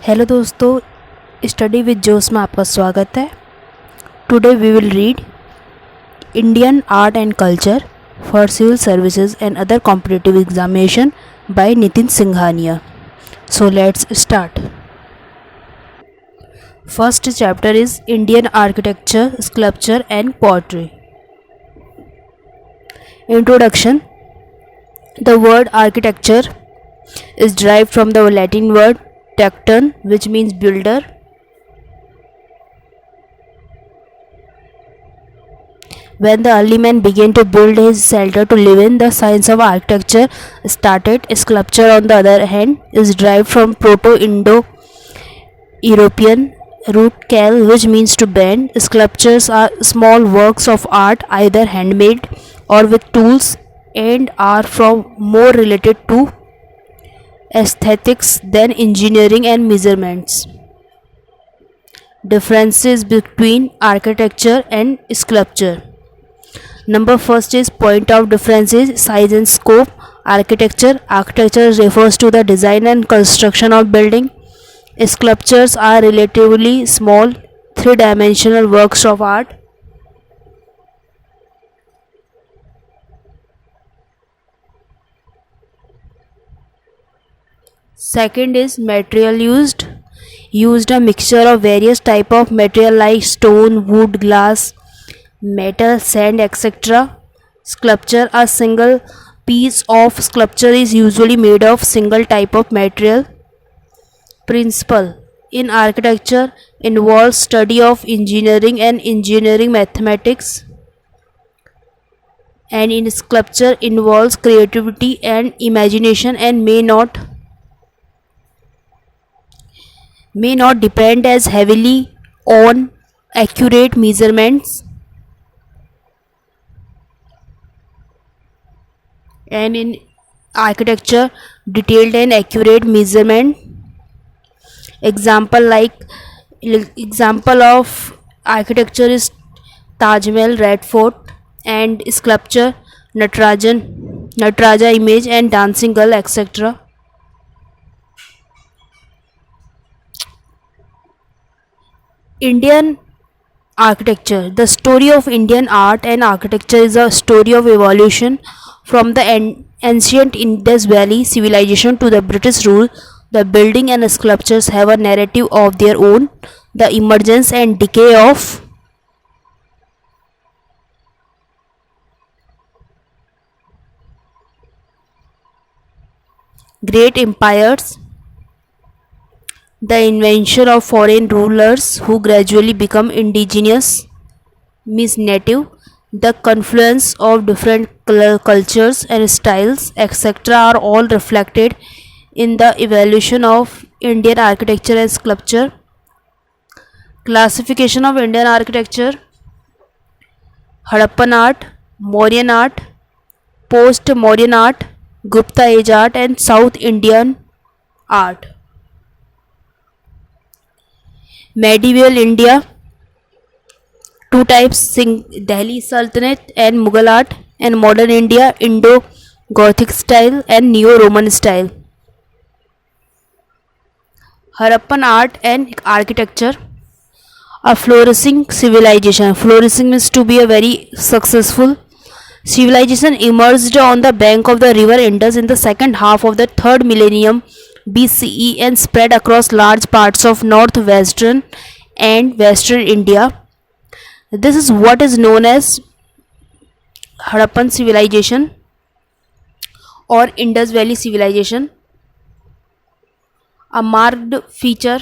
Hello दोस्तों, study with जोश में आपका स्वागत है। Today we will read Indian art and culture for civil services and other competitive examination by Nitin Singhania. So let's start. First chapter is Indian architecture, sculpture and poetry. Introduction. The word architecture is derived from the Latin word tecton, which means builder. When the early man began to build his shelter to live in, the science of architecture started. Sculpture, on the other hand, is derived from Proto-Indo-European root cal, which means to bend. Sculptures are small works of art, either handmade or with tools, and are from more related to aesthetics than engineering and measurements. Differences between architecture and sculpture. Number first is point of differences, size and scope. Architecture refers to the design and construction of building. Sculptures are relatively small, three-dimensional works of art. Second is material used a mixture of various type of material like stone, wood, glass, metal, sand, etc. Sculpture, a single piece of sculpture is usually made of single type of material. Principle in architecture involves study of engineering and engineering mathematics, and in sculpture involves creativity and imagination and may not depend as heavily on accurate measurements, and in architecture detailed and accurate measurement. Example of architecture is Taj Mahal, Red Fort, and sculpture Nataraja image and dancing girl, etc. Indian architecture. The story of Indian art and architecture is a story of evolution from the ancient Indus Valley civilization to the British rule. The building and sculptures have a narrative of their own. The emergence and decay of great empires, the invention of foreign rulers who gradually become indigenous, means native, the confluence of different cultures and styles, etc., are all reflected in the evolution of Indian architecture and sculpture. Classification of Indian architecture: Harappan art, Mauryan art, post Mauryan art, Gupta age art, and South Indian art. Medieval India, two types: Delhi Sultanate and Mughal art, and modern India, Indo Gothic style and Neo Roman style. Harappan art and architecture, a flourishing civilization. Flourishing means to be a very successful civilization emerged on the bank of the river Indus in the second half of the 3rd millennium BCE and spread across large parts of northwestern and western India. This is what is known as Harappan civilization or Indus Valley civilization. A marked feature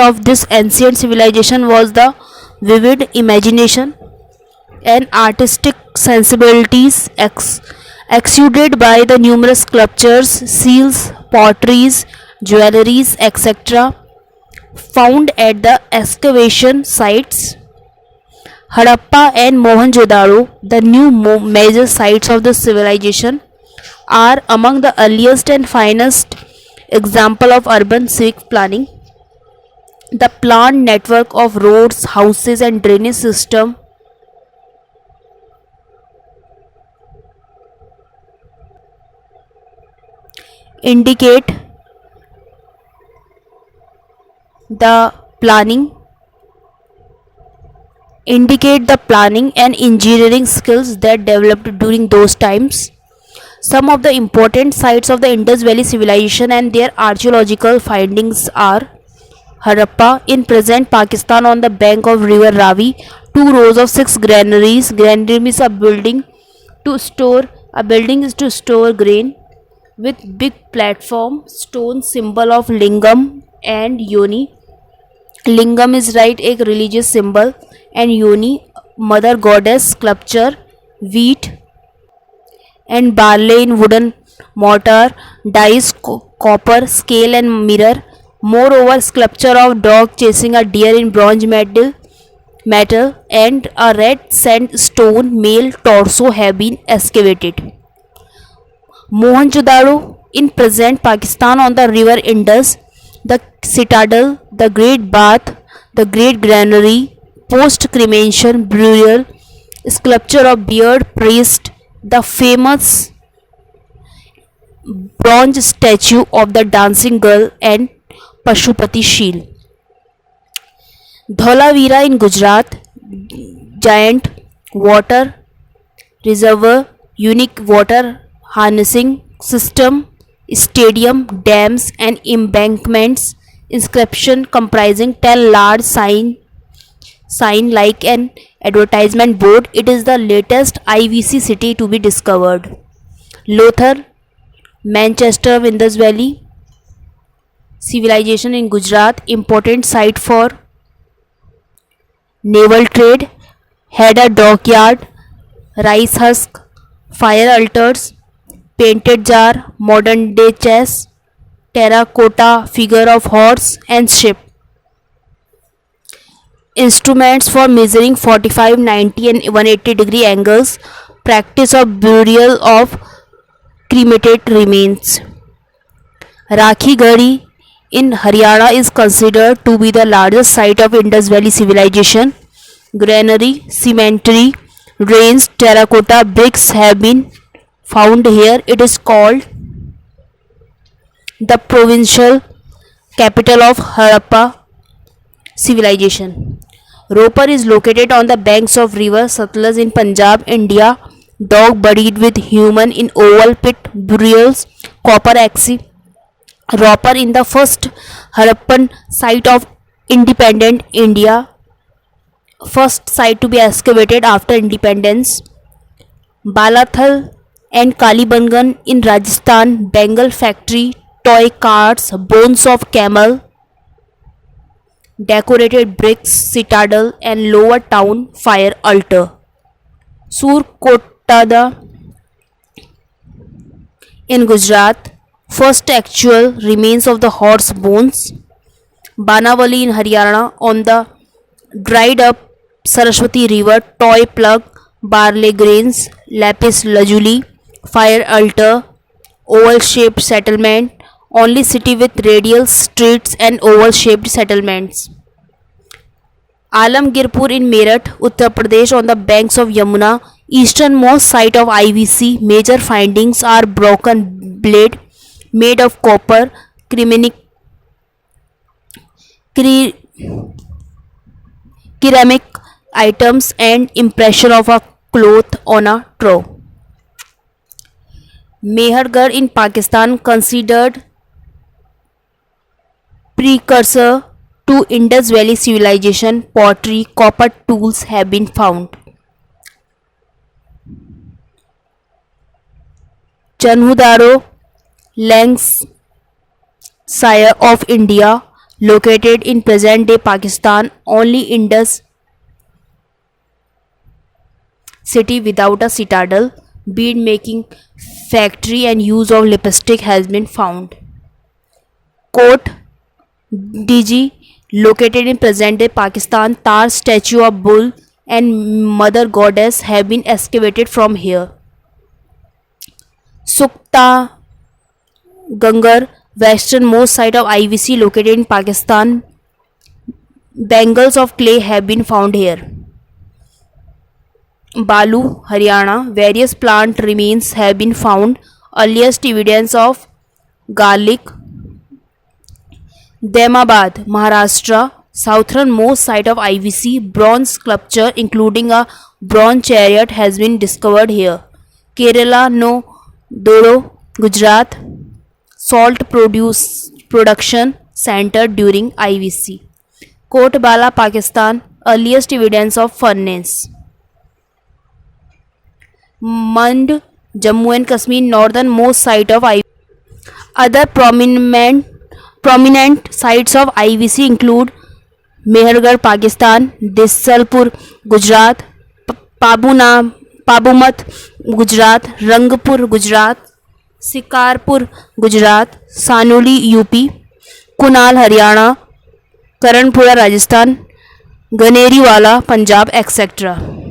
of this ancient civilization was the vivid imagination and artistic sensibilities exuded by the numerous sculptures, seals, potteries, jewelries, etc., found at the excavation sites. Harappa and Mohenjo-daro, the new major sites of the civilization, are among the earliest and finest example of urban civic planning. The planned network of roads, houses, and drainage system indicate The planning indicate the planning and engineering skills that developed during those times. Some of the important sites of the Indus Valley civilization and their archaeological findings are Harappa in present Pakistan on the bank of river Ravi. Two rows of six granaries. Granary is a building is to store grain with big platform, stone symbol of lingam and yoni. Lingam is right a religious symbol and yoni mother goddess sculpture, wheat and barley in wooden mortar, dice, copper, scale and mirror. Moreover, sculpture of dog chasing a deer in bronze metal and a red sandstone male torso have been excavated. Mohenjo-daro in present Pakistan on the river Indus, the citadel, the great bath, the great granary, post-cremation burial, sculpture of beard priest, the famous bronze statue of the dancing girl and Pashupati shield. Dholavira in Gujarat, giant water reservoir, unique water harnessing system, stadium, dams and embankments, inscription comprising 10 large sign like an advertisement board. It is the latest IVC city to be discovered. Lothar, Manchester of Indus Valley civilization in Gujarat, important site for naval trade, had a dockyard, rice husk, fire altars, painted jar, modern day chess, terracotta figure of horse and ship. Instruments for measuring 45, 90 and 180-degree angles, practice of burial of cremated remains. Rakhi Gari in Haryana is considered to be the largest site of Indus Valley civilization. Granary, cemetery, drains, terracotta bricks have been found here. It is called the provincial capital of Harappa civilization. Ropar is located on the banks of river Satluj in Punjab, India. Dog buried with human in oval pit burials, copper axe. Ropar in the first Harappan site of independent India, first site to be excavated after independence. Balathal and Kalibangan in Rajasthan, Bengal factory, toy carts, bones of camel, decorated bricks, citadel and lower town fire altar. Surkotada in Gujarat, first actual remains of the horse bones. Banawali in Haryana on the dried up Saraswati river, toy plug, barley grains, lapis lazuli, fire altar, oval shaped settlement, only city with radial streets and oval shaped settlements. Alamgirpur in Meerut, Uttar Pradesh on the banks of Yamuna, easternmost site of IVC. Major findings are broken blade made of copper, ceramic items and impression of a cloth on a trough. Mehergarh in Pakistan, considered precursor to Indus Valley civilization, pottery, copper tools have been found. Chanhudaro, Lancashire of India, located in present day Pakistan, only Indus city without a citadel, bead making factory and use of lipstick has been found. Kot Diji, located in present day Pakistan, Tar statue of bull and mother goddess have been excavated from here. Sukta Gangar, westernmost site of IVC located in Pakistan, bangles of clay have been found here. Balu, Haryana, various plant remains have been found. Earliest evidence of garlic Damabad, Maharashtra, southernmost site of IVC bronze sculpture including a bronze chariot has been discovered here. Kerala, no Doro, Gujarat, salt production center during IVC. Kotbala, Pakistan, earliest evidence of furnace. Mand, Jammu and Kashmir, northernmost site of IVC. Other prominent sites of IVC include Mehergarh, Pakistan, Disalpur, Gujarat, Pabumat, Gujarat, Rangpur, Gujarat, Sikarpur, Gujarat, Sanoli, UP, Kunal, Haryana, Karanpura, Rajasthan, Ganeriwala, Punjab, etc.